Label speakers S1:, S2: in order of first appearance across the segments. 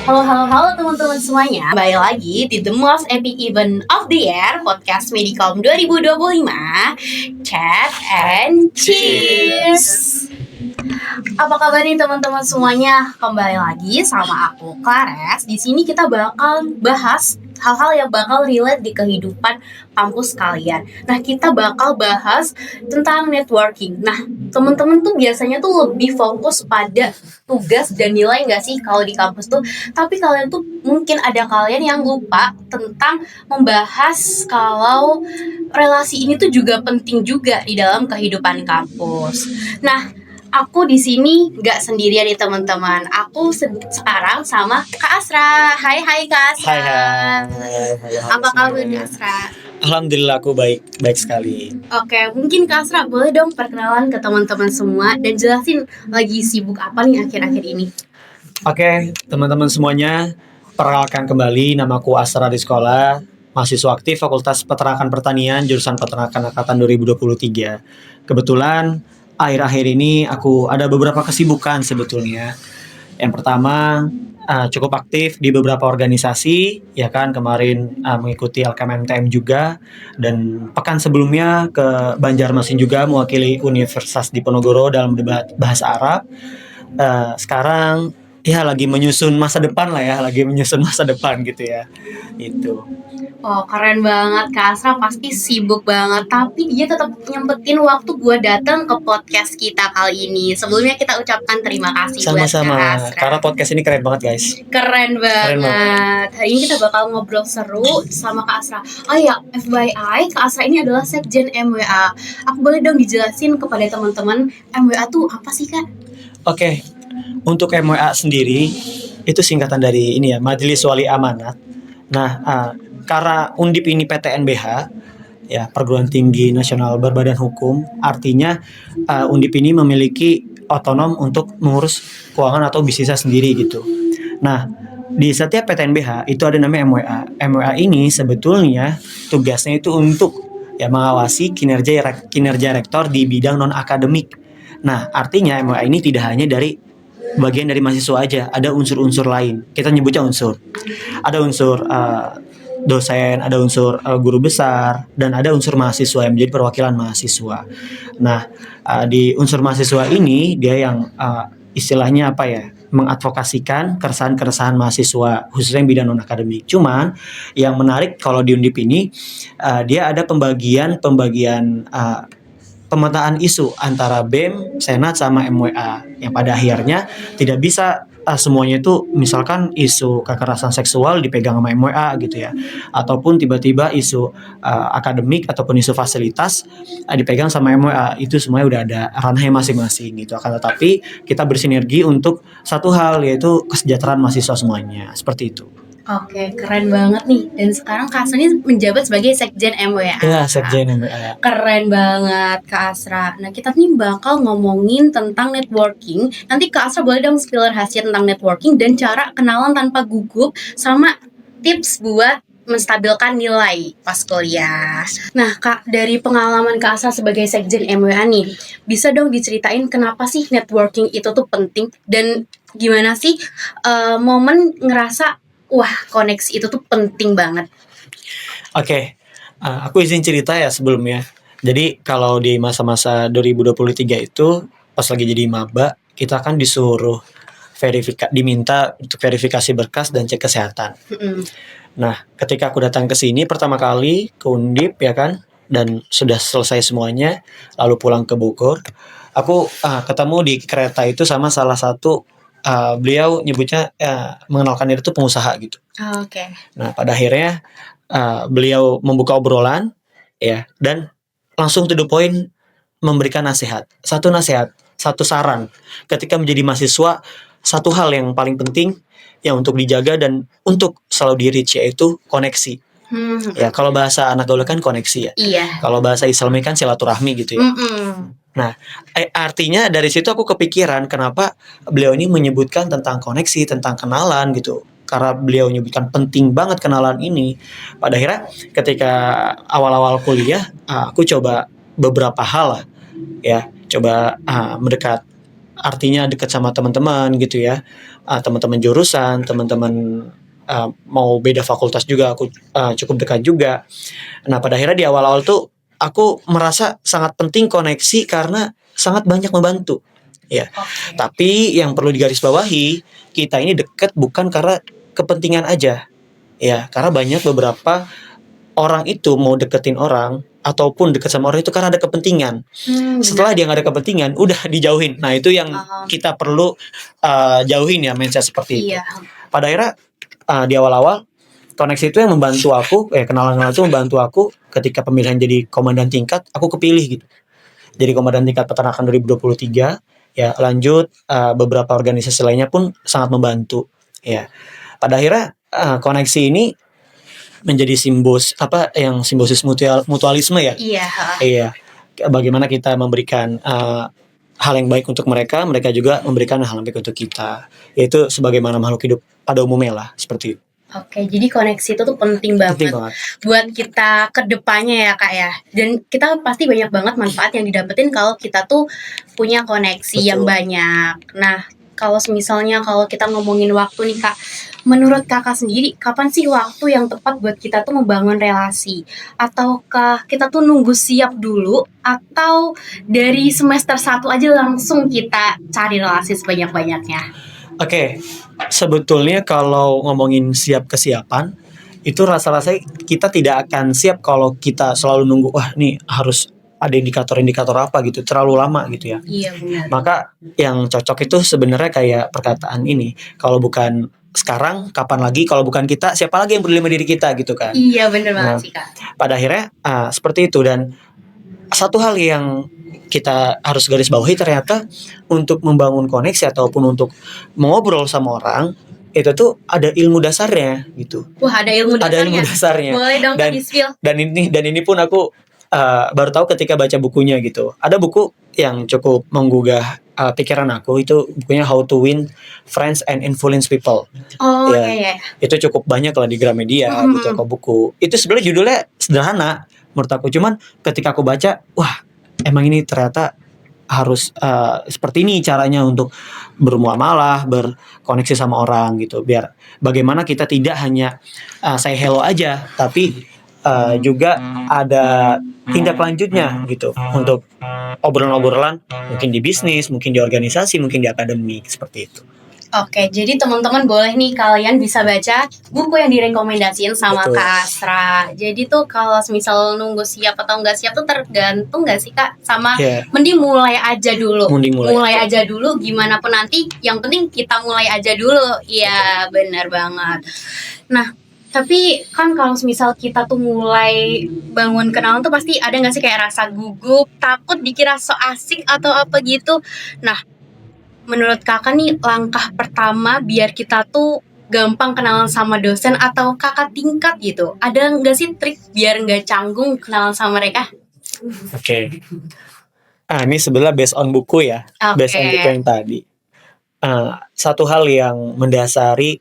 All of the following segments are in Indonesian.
S1: Halo teman-teman semuanya. Kembali lagi di The Most Epic Event of the Year Podcast Medicom 2025. Chat and Cheers. Apa kabar nih teman-teman semuanya? Kembali lagi sama aku Clares. Di sini kita bakal bahas hal-hal yang bakal relate di kehidupan kampus kalian. Nah, kita bakal bahas tentang networking. Nah, teman-teman tuh biasanya tuh lebih fokus pada tugas dan nilai nggak sih kalau di kampus tuh? Tapi kalian tuh mungkin ada kalian yang lupa tentang membahas kalau relasi ini tuh juga penting juga di dalam kehidupan kampus. Nah, aku di sini nggak sendirian nih teman-teman. Aku sekarang sama Kak Asra. Hai Kak Asra.
S2: Hai.
S1: Apa kabar Kak Asra?
S2: Alhamdulillah aku baik sekali.
S1: Oke, mungkin Kak Asra boleh dong perkenalan ke teman-teman semua dan jelasin lagi sibuk apa nih akhir-akhir ini.
S2: Oke, teman-teman semuanya, perkenalkan kembali, namaku Asra di sekolah, mahasiswa aktif Fakultas Peternakan Pertanian, jurusan Peternakan angkatan 2023. Kebetulan akhir-akhir ini aku ada beberapa kesibukan sebetulnya. Yang pertama, cukup aktif di beberapa organisasi, ya kan, kemarin mengikuti LKMTM juga, dan pekan sebelumnya ke Banjarmasin juga mewakili Universitas Diponegoro dalam debat bahasa Arab. Sekarang ya lagi menyusun masa depan gitu ya. Itu.
S1: Oh, keren banget Kak Asra, pasti sibuk banget. Tapi dia tetap nyempetin waktu gue datang ke podcast kita kali ini. Sebelumnya kita ucapkan terima kasih buat Kak
S2: Sama-sama,
S1: Asra.
S2: karena podcast ini keren banget guys.
S1: Keren banget. Hari ini kita bakal ngobrol seru sama Kak Asra. Oh ya, FYI, Kak Asra ini adalah Sekjen MWA. Aku boleh dong dijelasin kepada teman-teman MWA tuh apa sih Kak?
S2: Oke, untuk MWA sendiri itu singkatan dari ini ya, Majelis Wali Amanat. Nah, karena Undip ini PTNBH, ya, Perguruan Tinggi Nasional Berbadan Hukum, artinya Undip ini memiliki otonom untuk mengurus keuangan atau bisnisnya sendiri gitu. Nah, di setiap PTNBH itu ada namanya MWA. MWA ini sebetulnya tugasnya itu untuk ya mengawasi kinerja rektor di bidang non akademik. Nah, artinya MWA ini tidak hanya dari bagian dari mahasiswa aja, ada unsur-unsur lain. Kita nyebutnya unsur. Ada unsur dosen, ada unsur guru besar, dan ada unsur mahasiswa yang menjadi perwakilan mahasiswa. Nah, di unsur mahasiswa ini dia yang istilahnya apa ya, mengadvokasikan keresahan-keresahan mahasiswa khususnya yang bidang non akademik. Cuman yang menarik kalau di Undip ini dia ada pembagian pemetaan isu antara BEM, Senat, sama MWA yang pada akhirnya tidak bisa semuanya itu misalkan isu kekerasan seksual dipegang sama MWA gitu ya, ataupun tiba-tiba isu akademik ataupun isu fasilitas dipegang sama MWA. Itu semuanya udah ada ranahnya masing-masing gitu. Akan tetapi kita bersinergi untuk satu hal, yaitu kesejahteraan mahasiswa semuanya, seperti itu.
S1: Oke, keren banget nih. Dan sekarang Kak Asra ini menjabat sebagai Sekjen MWA.
S2: Ya, Sekjen MWA.
S1: Keren banget Kak Asra. Nah, kita nih bakal ngomongin tentang networking. Nanti Kak Asra boleh dong spill rahasia tentang networking dan cara kenalan tanpa gugup, sama tips buat menstabilkan nilai pas kuliah. Nah, Kak, dari pengalaman Kak Asra sebagai Sekjen MWA nih, bisa dong diceritain kenapa sih networking itu tuh penting, dan gimana sih momen ngerasa wah, koneksi itu tuh penting banget.
S2: Oke, aku izin cerita ya sebelumnya. Jadi kalau di masa-masa 2023 itu pas lagi jadi maba, kita kan disuruh diminta untuk verifikasi berkas dan cek kesehatan. Nah, ketika aku datang ke sini pertama kali ke Undip ya kan, dan sudah selesai semuanya, lalu pulang ke Bogor, aku ketemu di kereta itu sama salah satu beliau nyebutnya mengenalkan diri itu pengusaha gitu.
S1: Oke.
S2: Nah, pada akhirnya beliau membuka obrolan ya, dan langsung to the point memberikan nasihat, satu saran ketika menjadi mahasiswa. Satu hal yang paling penting yang untuk dijaga dan untuk selalu di-reach, yaitu koneksi. Ya, kalau bahasa anak gaul kan koneksi ya.
S1: Iya.
S2: Kalau bahasa Islami kan silaturahmi gitu ya. Nah, artinya dari situ aku kepikiran kenapa beliau ini menyebutkan tentang koneksi, tentang kenalan gitu. Karena beliau menyebutkan penting banget kenalan ini. Pada akhirnya ketika awal-awal kuliah, aku coba beberapa hal lah, ya, coba mendekat artinya dekat sama teman-teman gitu ya. Teman-teman jurusan, teman-teman mau beda fakultas juga aku cukup dekat juga. Nah, pada akhirnya di awal-awal tuh aku merasa sangat penting koneksi karena sangat banyak membantu. Ya.
S1: Oke.
S2: Tapi yang perlu digarisbawahi, kita ini dekat bukan karena kepentingan aja. Ya, karena banyak beberapa orang itu mau deketin orang ataupun deket sama orang itu karena ada kepentingan. Setelah dia nggak ada kepentingan, udah dijauhin. Nah, itu yang kita perlu jauhin ya, mindset seperti itu.
S1: Iya.
S2: Pada akhirnya di awal-awal koneksi itu yang membantu aku, kenalan-kenalan itu membantu aku ketika pemilihan jadi komandan tingkat, aku kepilih gitu. Jadi komandan tingkat peternakan 2023, ya lanjut beberapa organisasi lainnya pun sangat membantu. Ya, pada akhirnya koneksi ini menjadi simbiosis mutualisme ya.
S1: Iya.
S2: Iya. Bagaimana kita memberikan hal yang baik untuk mereka, mereka juga memberikan hal yang baik untuk kita. Yaitu sebagaimana makhluk hidup pada umumnya lah, seperti itu.
S1: Oke, jadi koneksi itu tuh penting banget buat kita ke depannya ya Kak ya. Dan kita pasti banyak banget manfaat yang didapetin kalau kita tuh punya koneksi yang banyak. Nah, kalau misalnya kalau kita ngomongin waktu nih Kak, menurut Kakak sendiri kapan sih waktu yang tepat buat kita tuh membangun relasi? Ataukah kita tuh nunggu siap dulu atau dari semester 1 aja langsung kita cari relasi sebanyak-banyaknya?
S2: Oke, sebetulnya kalau ngomongin siap kesiapan, itu rasa-rasanya kita tidak akan siap kalau kita selalu nunggu, wah nih harus ada indikator-indikator apa gitu, terlalu lama gitu ya.
S1: Iya benar.
S2: Maka yang cocok itu sebenarnya kayak perkataan ini, kalau bukan sekarang, kapan lagi, kalau bukan kita, siapa lagi yang peduli sama diri kita gitu kan.
S1: Iya benar banget sih Kak.
S2: Pada akhirnya seperti itu, dan satu hal yang kita harus garis bawahi ternyata untuk membangun koneksi ataupun untuk mengobrol sama orang itu tuh ada ilmu dasarnya gitu.
S1: Wah, ada ilmu dasarnya.
S2: Ada ilmu dasarnya.
S1: Boleh dong di-spill.
S2: Dan ini pun aku baru tahu ketika baca bukunya gitu. Ada buku yang cukup menggugah pikiran aku, itu bukunya How to Win Friends and Influence People.
S1: Oh iya.
S2: Itu cukup banyak lah di Gramedia, di toko buku. Itu sebenarnya judulnya sederhana menurut aku, cuman ketika aku baca, wah emang ini ternyata harus seperti ini caranya untuk bermuamalah, berkoneksi sama orang gitu. Biar bagaimana kita tidak hanya say hello aja, tapi juga ada tindak lanjutnya gitu untuk obrolan-obrolan, mungkin di bisnis, mungkin di organisasi, mungkin di akademik, seperti itu.
S1: Oke, jadi teman-teman boleh nih kalian bisa baca buku yang direkomendasiin sama Kak Asra. Jadi tuh kalau misal nunggu siap atau enggak siap tuh tergantung enggak sih Kak sama mending mulai aja dulu. Mulai aja dulu, gimana pun nanti yang penting kita mulai aja dulu. Iya, benar banget. Nah, tapi kan kalau misal kita tuh mulai bangun kenalan tuh pasti ada nggak sih kayak rasa gugup, takut dikira so asik atau apa gitu. Nah, menurut Kakak nih langkah pertama biar kita tuh gampang kenalan sama dosen atau kakak tingkat gitu, ada nggak sih trik biar nggak canggung kenalan sama mereka?
S2: Oke. Ini sebenarnya based on buku ya, based on buku yang tadi. Satu hal yang mendasari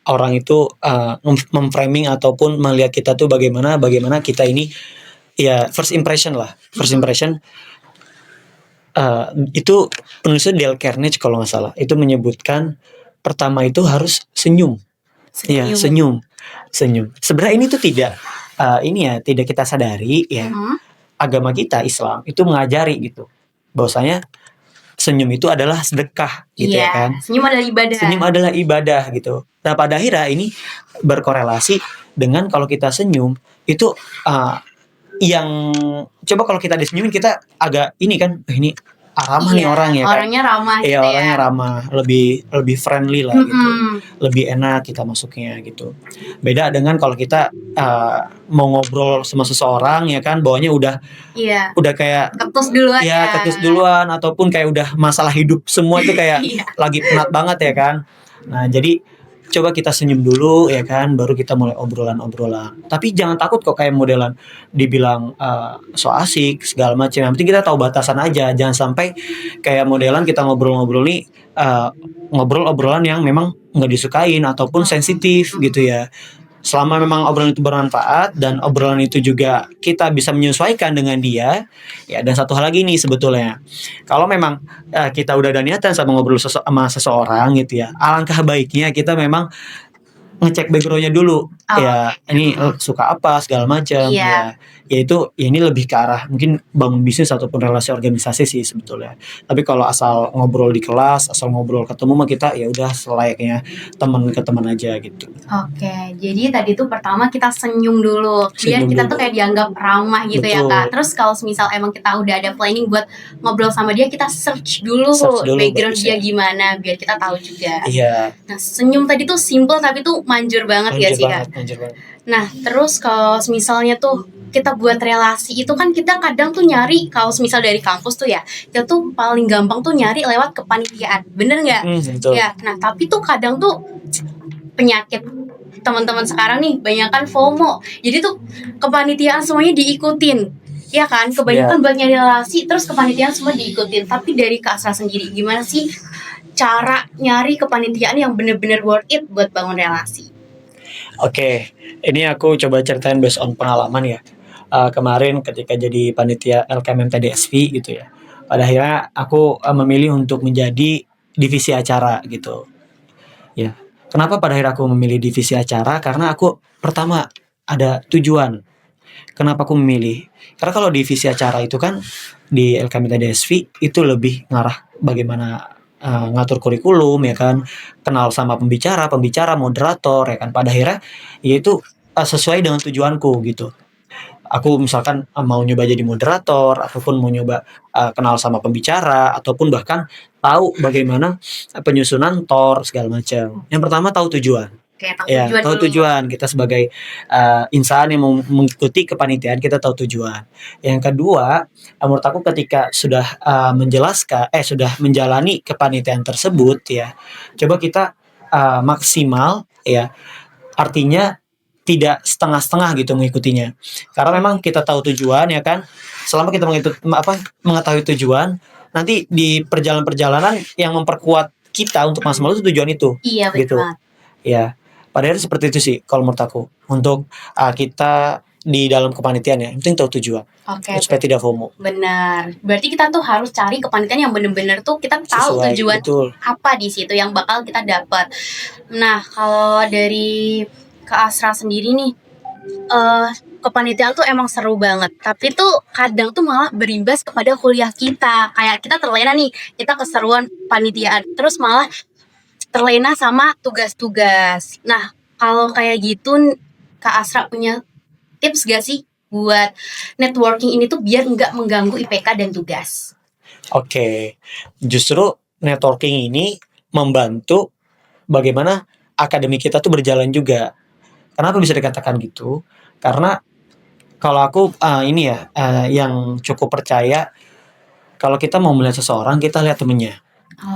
S2: orang itu memframing ataupun melihat kita tuh bagaimana kita ini ya first impression lah. First impression itu penulisnya Dale Carnegie kalau nggak salah, itu menyebutkan pertama itu harus senyum. Ya, senyum. Sebenarnya ini tuh tidak tidak kita sadari ya. Agama kita Islam itu mengajari gitu bahwasanya senyum itu adalah sedekah gitu ya kan.
S1: Senyum adalah ibadah.
S2: Senyum adalah ibadah gitu. Nah, pada akhirnya ini berkorelasi dengan kalau kita senyum itu yang coba kalau kita disenyumin kita agak ini kan, ini ramah nih orang ya kan.
S1: Orangnya ramah gitu
S2: ya. Orangnya ramah, lebih friendly lah gitu. Lebih enak kita masuknya gitu. Beda dengan kalau kita mau ngobrol sama seseorang ya kan, bawahnya udah kayak
S1: ketus duluan.
S2: Ya, ketus duluan ataupun kayak udah masalah hidup semua itu kayak lagi penat banget ya kan. Nah, jadi coba kita senyum dulu ya kan, baru kita mulai obrolan. Tapi jangan takut kok kayak modelan dibilang so asik segala macam. Yang penting kita tahu batasan aja. Jangan sampai kayak modelan kita ngobrol-ngobrol nih ngobrol obrolan yang memang nggak disukain ataupun sensitif gitu ya. selama memang obrolan itu bermanfaat dan obrolan itu juga kita bisa menyesuaikan dengan dia, ya. Dan satu hal lagi nih sebetulnya, kalau memang kita udah ada niatan sama ngobrol sama seseorang gitu ya, alangkah baiknya kita memang ngecek backgroundnya dulu, ya ini suka apa segala macam,
S1: Iya.
S2: ya itu ya ini lebih ke arah mungkin bangun bisnis ataupun relasi organisasi sih sebetulnya. Tapi kalau asal ngobrol di kelas, asal ngobrol ketemu mah kita ya udah selayaknya teman ke teman aja gitu.
S1: Oke, jadi tadi tuh pertama kita senyum dulu, biar
S2: Senyum
S1: kita tuh
S2: dulu.
S1: kayak dianggap ramah gitu ya
S2: Betul.
S1: Kak. Terus kalau misal emang kita udah ada planning buat ngobrol sama dia, kita search dulu
S2: Search dulu,
S1: background
S2: bagus
S1: dia
S2: ya.
S1: gimana, biar kita tahu juga.
S2: Iya,
S1: Nah, senyum tadi tuh simple tapi tuh manjur banget ya
S2: manjur
S1: sih
S2: banget,
S1: Kak.
S2: manjur banget.
S1: Nah, terus kalau misalnya tuh kita buat relasi itu kan kita kadang tuh nyari kalau misal dari kampus tuh ya, kita tuh paling gampang tuh nyari lewat kepanitiaan, bener nggak?
S2: Betul.
S1: Ya, nah tapi tuh kadang tuh penyakit teman-teman sekarang nih banyakan FOMO, jadi tuh kepanitiaan semuanya diikutin, ya kan? Kebanyakan buat nyari relasi, terus kepanitiaan semua diikutin. Tapi dari Kak Asra sendiri, gimana sih cara nyari kepanitiaan yang bener-bener worth it buat bangun relasi?
S2: Oke, ini aku coba ceritain based on pengalaman ya. Kemarin ketika jadi panitia LKMMTDSV gitu ya. Pada akhirnya aku memilih untuk menjadi divisi acara gitu. Ya. Kenapa pada akhirnya aku memilih divisi acara? Karena aku pertama ada tujuan. Kenapa aku memilih? Karena kalau divisi acara itu kan di LKMTDSV itu lebih ngarah bagaimana ngatur kurikulum ya kan, kenal sama pembicara, moderator ya kan. Pada akhirnya yaitu sesuai dengan tujuanku gitu. Aku misalkan mau nyoba jadi moderator ataupun mau nyoba kenal sama pembicara ataupun bahkan tahu bagaimana penyusunan tor segala macam. Yang pertama tahu tujuan.
S1: Kayak tahu
S2: Ya,
S1: tujuan
S2: tahu
S1: dulu.
S2: tujuan kita sebagai insan yang mau mengikuti kepanitiaan, kita tahu tujuan. Yang kedua, menurut aku ketika sudah sudah menjalani kepanitiaan tersebut ya, coba kita maksimal ya. Artinya tidak setengah-setengah gitu mengikutinya. Karena memang kita tahu tujuan ya kan. Selama kita mengetahui tujuan, nanti di perjalanan-perjalanan yang memperkuat kita untuk maksimal itu tujuan itu.
S1: Iya, betul
S2: Gitu.
S1: banget.
S2: Ya. Padahal seperti itu sih kalau menurut aku. Untuk kita di dalam kepanitiaan ya, yang penting tahu tujuan.
S1: Oke,
S2: Supaya tidak FOMO.
S1: benar. Berarti kita tuh harus cari kepanitiaan yang bener-bener tuh kita tahu
S2: Sesuai,
S1: tujuan
S2: betul.
S1: apa di situ yang bakal kita dapat. Nah, kalau dari Kak Asra sendiri nih, kepanitiaan tuh emang seru banget. Tapi tuh kadang tuh malah berimbas kepada kuliah kita. Kayak kita terlena nih, kita keseruan panitiaan, terus malah terlena sama tugas-tugas. Nah, kalau kayak gitu, Kak Asra punya tips gak sih buat networking ini tuh biar nggak mengganggu IPK dan tugas?
S2: Oke, justru networking ini membantu bagaimana akademik kita tuh berjalan juga. Kenapa bisa dikatakan gitu? Karena kalau aku yang cukup percaya kalau kita mau melihat seseorang kita lihat temennya.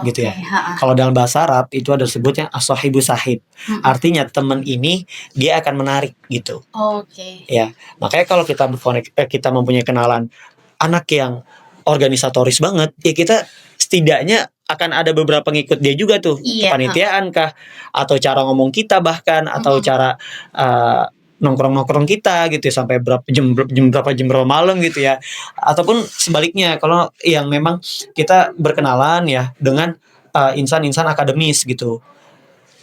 S2: Gitu ya. Kalau dalam bahasa Arab itu ada sebutnya as-sahibu sahib. Artinya teman ini dia akan menarik gitu.
S1: Oke.
S2: Ya, makanya kalau kita kita mempunyai kenalan anak yang organisatoris banget, ya kita setidaknya akan ada beberapa ngikut dia juga tuh.
S1: Iya.
S2: Kepanitiaan kah, atau cara ngomong kita bahkan, atau cara nongkrong-nongkrong kita gitu ya, sampai berapa jam malam gitu ya. Ataupun sebaliknya kalau yang memang kita berkenalan ya dengan insan-insan akademis gitu.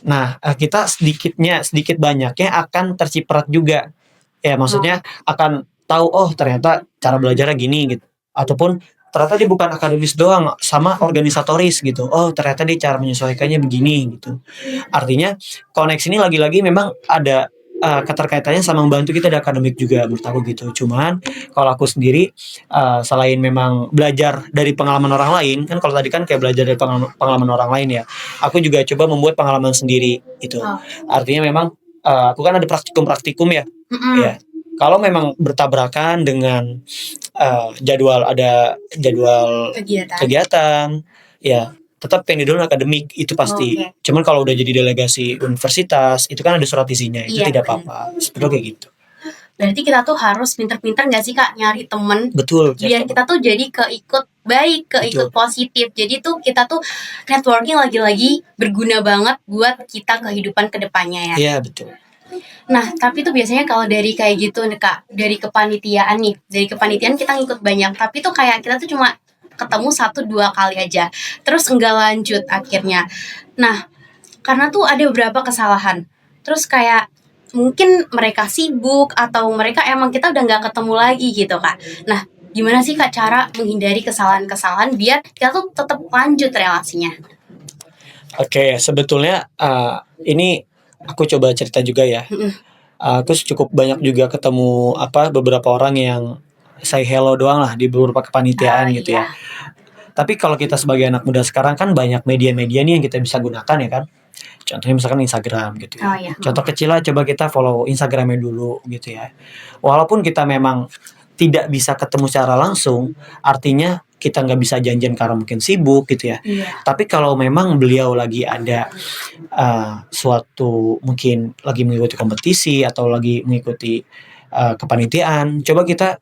S2: Nah, kita sedikit banyaknya akan terciprat juga. Ya, maksudnya akan tahu oh ternyata cara belajarnya gini gitu. Ataupun ternyata dia bukan akademis doang, sama organisatoris gitu. Oh, ternyata dia cara menyesuaikannya begini gitu. Artinya koneksi ini lagi-lagi memang ada keterkaitannya sama membantu kita di akademik juga menurut aku gitu. Cuman kalau aku sendiri selain memang belajar dari pengalaman orang lain, kan kalau tadi kan kayak belajar dari pengalaman orang lain ya, aku juga coba membuat pengalaman sendiri itu. Artinya memang aku kan ada praktikum ya. Ya. Kalau memang bertabrakan dengan jadwal kegiatan ya tetap yang didorong akademik itu pasti. Cuman kalau udah jadi delegasi universitas itu kan ada surat isinya, itu tidak apa-apa. Sebetulnya kayak gitu.
S1: Berarti kita tuh harus pinter-pinter gak sih Kak nyari temen?
S2: Betul.
S1: Biar kita tuh jadi keikut baik, keikut positif. Jadi tuh kita tuh networking lagi-lagi berguna banget buat kita kehidupan kedepannya ya.
S2: Iya betul.
S1: Nah, tapi tuh biasanya kalau dari kayak gitu nih Kak, dari kepanitiaan nih, dari kepanitiaan kita ngikut banyak, tapi tuh kayak kita tuh cuma ketemu 1-2 kali aja, terus enggak lanjut akhirnya. Nah, karena tuh ada beberapa kesalahan, terus kayak mungkin mereka sibuk atau mereka emang kita udah nggak ketemu lagi gitu Kak. Nah, gimana sih Kak cara menghindari kesalahan-kesalahan biar kita tuh tetap lanjut relasinya?
S2: Oke, sebetulnya ini aku coba cerita juga ya.
S1: Mm-mm.
S2: Aku cukup banyak juga ketemu beberapa orang yang say hello doang lah di beberapa kepanitiaan gitu
S1: Iya.
S2: ya. Tapi kalau kita sebagai anak muda sekarang kan banyak media-media nih yang kita bisa gunakan ya kan. Contohnya misalkan Instagram gitu
S1: Oh
S2: ya.
S1: iya.
S2: Contoh kecil lah, coba kita follow Instagramnya dulu gitu ya. Walaupun kita memang tidak bisa ketemu secara langsung, artinya kita nggak bisa janjian karena mungkin sibuk gitu ya.
S1: Iya.
S2: Tapi kalau memang beliau lagi ada suatu mungkin lagi mengikuti kompetisi atau lagi mengikuti kepanitiaan, coba kita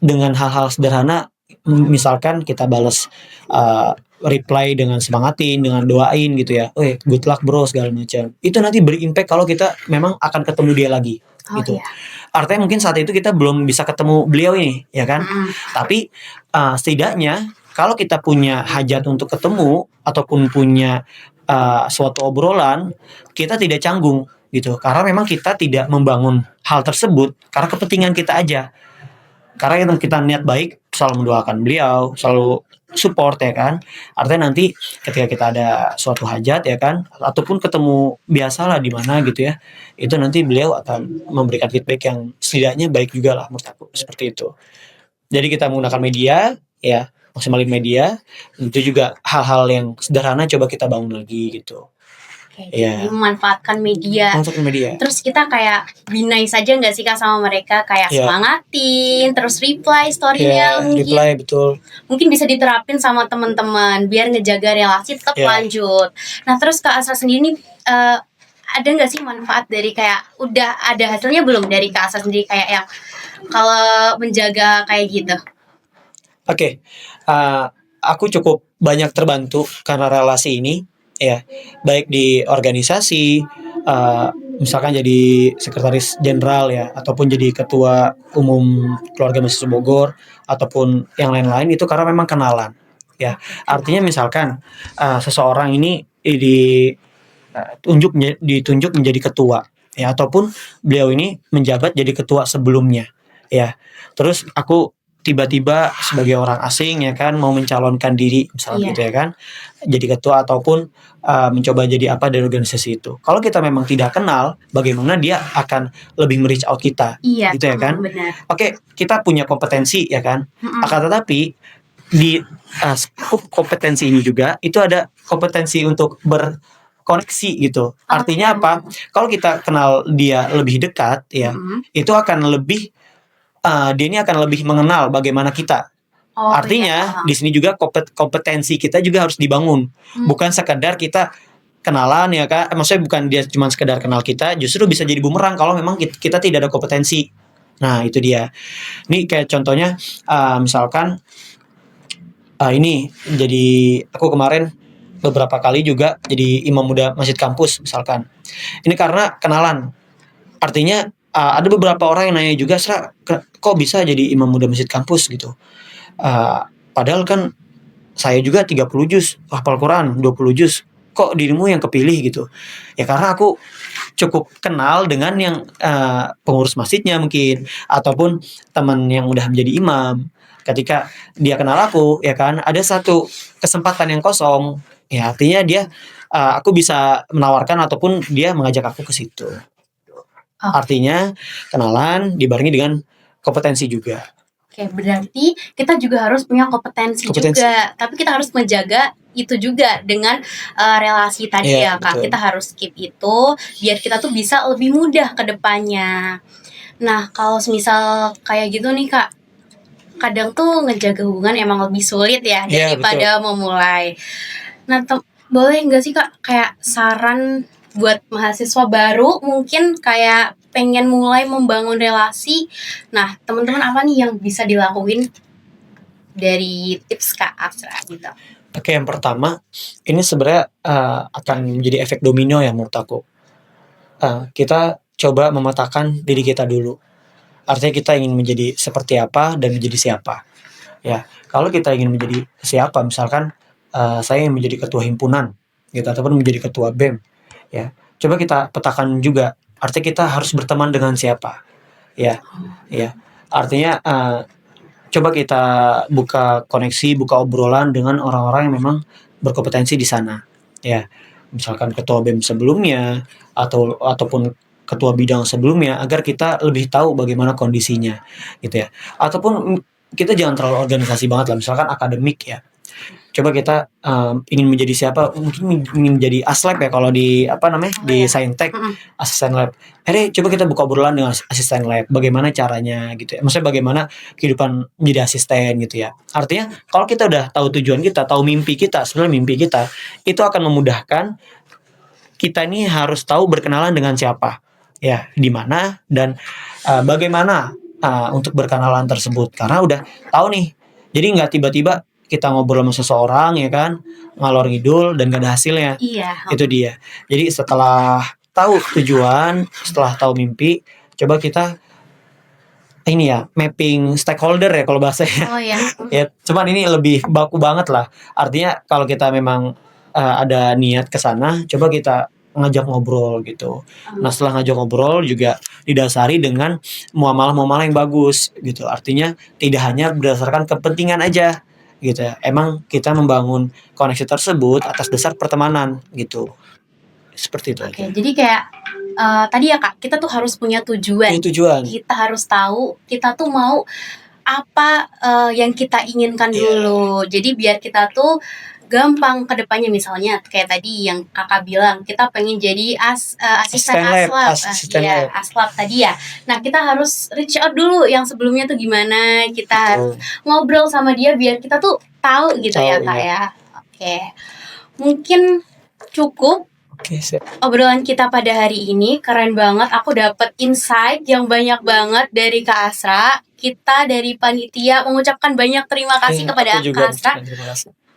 S2: dengan hal-hal sederhana, misalkan kita balas reply dengan semangatin, dengan doain gitu ya, good luck bro segala macam. Itu nanti berimpact kalau kita memang akan ketemu dia lagi
S1: Oh
S2: gitu.
S1: iya.
S2: Artinya mungkin saat itu kita belum bisa ketemu beliau ini, ya kan?
S1: Mm-mm.
S2: Tapi setidaknya kalau kita punya hajat untuk ketemu ataupun punya suatu obrolan, kita tidak canggung gitu. Karena memang kita tidak membangun hal tersebut karena kepentingan kita aja. Karena kita niat baik, selalu mendoakan beliau, selalu support ya kan. Artinya nanti ketika kita ada suatu hajat ya kan, ataupun ketemu biasalah di mana gitu ya, itu nanti beliau akan memberikan feedback yang setidaknya baik juga lah menurut aku, seperti itu. Jadi kita menggunakan media ya, maksimalin media, itu juga hal-hal yang sederhana coba kita bangun lagi gitu.
S1: Oke,
S2: Ya,
S1: jadi memanfaatkan media.
S2: untuk media.
S1: Terus kita kayak be nice aja nggak sih Kak sama mereka, kayak
S2: Ya.
S1: semangatin, terus reply
S2: Ya,
S1: story-nya
S2: reply betul.
S1: mungkin bisa diterapin sama teman-teman biar ngejaga relasi tetap
S2: Ya.
S1: lanjut. Nah terus Kak Asra sendiri nih ada nggak sih manfaat dari kayak udah ada hasilnya belum dari Kak Asra sendiri kayak yang kalau menjaga kayak gitu?
S2: Oke, aku cukup banyak terbantu karena relasi ini, ya, baik di organisasi, misalkan jadi sekretaris jenderal ya, ataupun jadi ketua umum keluarga mahasiswa Bogor, ataupun yang lain-lain itu karena memang kenalan, ya. Artinya misalkan seseorang ini ditunjuk menjadi ketua, ya, ataupun beliau ini menjabat jadi ketua sebelumnya, ya. Terus aku tiba-tiba sebagai orang asing ya kan mau mencalonkan diri misalnya
S1: Iya.
S2: gitu ya kan jadi ketua ataupun mencoba jadi apa dari organisasi itu. Kalau kita memang tidak kenal, bagaimana dia akan lebih reach out kita,
S1: Iya,
S2: gitu ya kan?
S1: benar.
S2: Oke, kita punya kompetensi ya kan.
S1: Mm-mm.
S2: Akan tetapi di skup kompetensi ini juga itu ada kompetensi untuk berkoneksi gitu. Artinya
S1: Oke.
S2: apa? Kalau kita kenal dia lebih dekat ya,
S1: Mm-mm.
S2: itu akan lebih dia ini akan lebih mengenal bagaimana kita.
S1: Oh,
S2: Artinya
S1: iya.
S2: di sini juga kompetensi kita juga harus dibangun. Bukan sekedar kita kenalan ya Kak. Maksudnya bukan dia cuma sekedar kenal kita, justru bisa jadi bumerang kalau memang kita tidak ada kompetensi. Nah, itu dia. Ini kayak contohnya misalkan ini jadi aku kemarin beberapa kali juga jadi imam muda masjid kampus misalkan. Ini karena kenalan. Artinya ada beberapa orang yang nanya juga, kok bisa jadi imam muda masjid kampus gitu. Padahal kan saya juga 30 juz hafal Quran, 20 juz. Kok dirimu yang kepilih gitu? Ya karena aku cukup kenal dengan yang pengurus masjidnya mungkin, ataupun teman yang udah menjadi imam. Ketika dia kenal aku, ya kan, ada satu kesempatan yang kosong. Ya artinya dia aku bisa menawarkan ataupun dia mengajak aku ke situ. Artinya kenalan dibarengi dengan kompetensi juga.
S1: Oke, berarti kita juga harus punya kompetensi juga, tapi kita harus menjaga itu juga dengan relasi tadi ya Kak.
S2: Betul.
S1: Kita harus keep itu biar kita tuh bisa lebih mudah ke depannya. Nah, kalau misal kayak gitu nih Kak, kadang tuh ngejaga hubungan emang lebih sulit ya daripada memulai. Nah, boleh nggak sih Kak kayak saran buat mahasiswa baru mungkin kayak pengen mulai membangun relasi. Nah, teman-teman apa nih yang bisa dilakuin dari tips Kak Asra gitu?
S2: Oke, yang pertama ini sebenarnya akan menjadi efek domino ya menurut aku. Kita coba memetakan diri kita dulu. Artinya kita ingin menjadi seperti apa dan menjadi siapa. Ya, kalau kita ingin menjadi siapa, misalkan saya ingin menjadi ketua himpunan, gitu, ataupun menjadi ketua BEM, ya. Coba kita petakan juga. Artinya kita harus berteman dengan siapa, ya, ya. Artinya coba kita buka koneksi, buka obrolan dengan orang-orang yang memang berkompetensi di sana, ya. Misalkan ketua BEM sebelumnya ataupun ketua bidang sebelumnya agar kita lebih tahu bagaimana kondisinya, gitu ya. Ataupun kita jangan terlalu organisasi banget lah, misalkan akademik ya. Coba kita ingin menjadi siapa, mungkin ingin menjadi aslab ya kalau di apa namanya di Saintek, asisten lab. Coba kita buka obrolan dengan asisten lab, bagaimana caranya gitu ya. Maksudnya bagaimana kehidupan menjadi asisten gitu ya. Artinya kalau kita udah tahu tujuan kita, tahu mimpi kita, sebenarnya mimpi kita, itu akan memudahkan kita ini harus tahu berkenalan dengan siapa, ya, di mana dan bagaimana untuk berkenalan tersebut. Karena udah tahu nih, jadi nggak tiba-tiba kita ngobrol sama seseorang ya kan, ngalor ngidul dan gak ada hasilnya.
S1: Iya.
S2: Itu dia. Jadi setelah tahu tujuan, setelah tahu mimpi, coba kita ini ya, mapping stakeholder ya kalau bahasanya.
S1: Oh ya.
S2: Ya, cuman ini lebih baku banget lah. Artinya kalau kita memang ada niat ke sana, coba kita ngajak ngobrol gitu. Nah, setelah ngajak ngobrol juga didasari dengan muamalah-muamalah yang bagus gitu. Artinya tidak hanya berdasarkan kepentingan aja gitu ya. Emang kita membangun koneksi tersebut atas dasar pertemanan gitu. Seperti itu
S1: Oke,
S2: aja.
S1: jadi kayak tadi ya Kak, kita tuh harus punya tujuan.
S2: Ini tujuan.
S1: Kita harus tahu kita tuh mau apa yang kita inginkan dulu. Jadi biar kita tuh gampang ke depannya, misalnya kayak tadi yang Kakak bilang, kita pengen jadi asisten aslab. Aslab tadi ya. Nah, kita harus reach out dulu yang sebelumnya tuh gimana, kita harus ngobrol sama dia biar kita tuh tahu gitu ya Kak ya. Oke. Mungkin cukup obrolan kita pada hari ini. Keren banget, aku dapet insight yang banyak banget dari Kak Asra. Kita dari panitia mengucapkan banyak terima kasih kepada Kak Asra.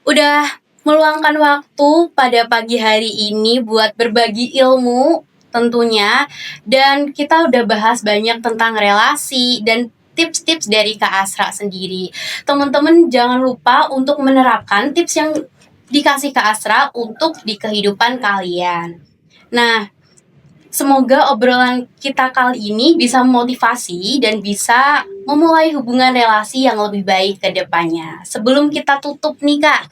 S1: Udah meluangkan waktu pada pagi hari ini buat berbagi ilmu tentunya. Dan kita udah bahas banyak tentang relasi dan tips-tips dari Kak Asra sendiri. Teman-teman jangan lupa untuk menerapkan tips yang dikasih Kak Asra untuk di kehidupan kalian. Nah, semoga obrolan kita kali ini bisa memotivasi dan bisa memulai hubungan relasi yang lebih baik ke depannya. Sebelum kita tutup nih Kak,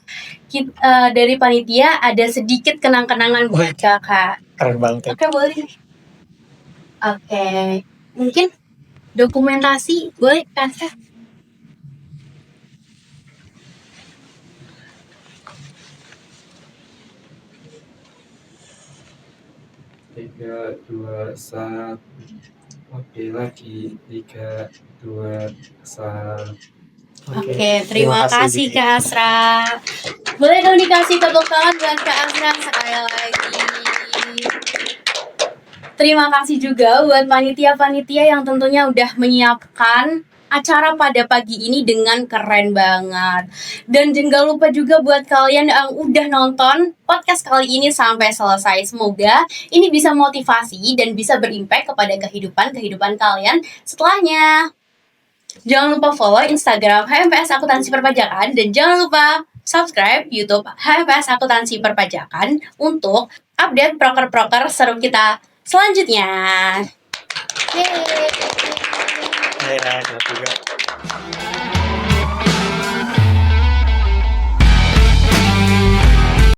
S1: dari panitia ada sedikit kenang-kenangan buat Kakak.
S2: Keren banget.
S1: Oke, boleh. Oke, mungkin dokumentasi boleh Kak?
S3: 3, 2, 1. Oke, lagi 3, 2, 1.
S1: Oke, terima kasih Kak Asra. Boleh dong dikasih tepuk tangan buat Kak Asra sekali lagi. Terima kasih juga buat panitia-panitia yang tentunya udah menyiapkan acara pada pagi ini dengan keren banget. Dan jangan lupa juga buat kalian yang udah nonton podcast kali ini sampai selesai. Semoga ini bisa motivasi dan bisa berimpact kepada kehidupan kalian setelahnya. Jangan lupa follow Instagram HMPS Akuntansi Perpajakan dan jangan lupa subscribe YouTube HMPS Akuntansi Perpajakan untuk update proker-proker seru kita selanjutnya. Yeay.
S2: Ya, juga.